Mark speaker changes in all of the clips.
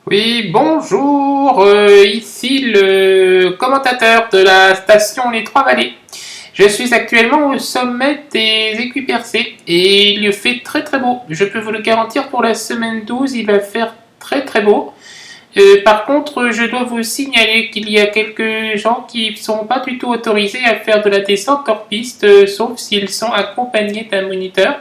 Speaker 1: Oui, bonjour, ici le commentateur de la station Les Trois Vallées. Je suis actuellement au sommet des Écupercés et il fait très très beau. Je peux vous le garantir, pour la semaine 12, il va faire très très beau. Par contre, je dois vous signaler qu'il y a quelques gens qui ne sont pas du tout autorisés à faire de la descente hors piste, sauf s'ils sont accompagnés d'un moniteur.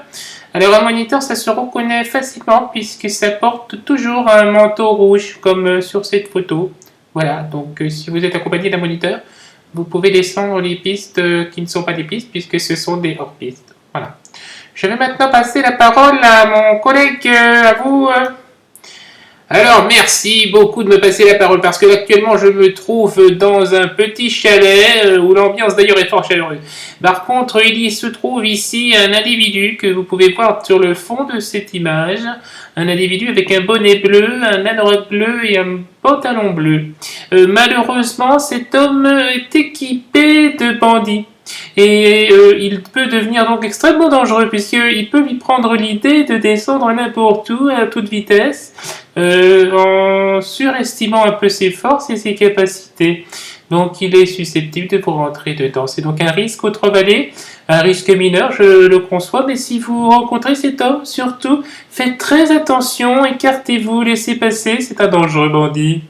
Speaker 1: Alors un moniteur, ça se reconnaît facilement puisque ça porte toujours un manteau rouge, comme sur cette photo. Voilà, donc si vous êtes accompagné d'un moniteur, vous pouvez descendre les pistes qui ne sont pas des pistes puisque ce sont des hors-pistes. Voilà. Je vais maintenant passer la parole à mon collègue, à vous. Alors, merci beaucoup de me passer la parole parce que actuellement je me trouve dans un petit chalet où l'ambiance d'ailleurs est fort chaleureuse. Par contre, il y se trouve ici un individu que vous pouvez voir sur le fond de cette image. Un individu avec un bonnet bleu, un anorak bleu et un pantalon bleu. Malheureusement, cet homme est équipé de bandits. Et il peut devenir donc extrêmement dangereux puisqu'il peut lui prendre l'idée de descendre n'importe où à toute vitesse en surestimant un peu ses forces et ses capacités. Donc il est susceptible de vous rentrer dedans. C'est donc un risque aux Trois Vallées, un risque mineur, je le conçois, mais si vous rencontrez cet homme, surtout, faites très attention, écartez-vous, laissez passer, c'est un dangereux bandit.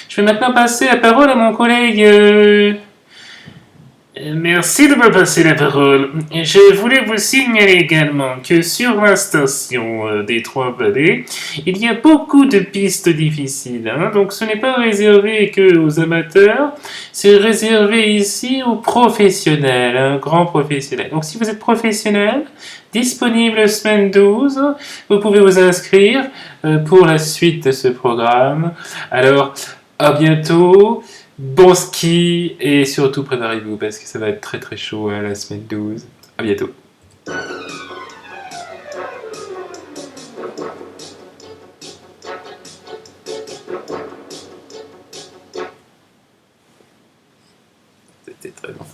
Speaker 1: Je vais maintenant passer la parole à mon collègue. Merci de me passer la parole. Je voulais vous signaler également que sur la station des Trois-Vallées, il y a beaucoup de pistes difficiles. Donc ce n'est pas réservé que aux amateurs, c'est réservé ici aux professionnels, grands professionnels. Donc si vous êtes professionnel, disponible semaine 12, vous pouvez vous inscrire pour la suite de ce programme. Alors, à bientôt. Bon ski et surtout préparez-vous parce que ça va être très très chaud la semaine 12. À bientôt. C'était très bon.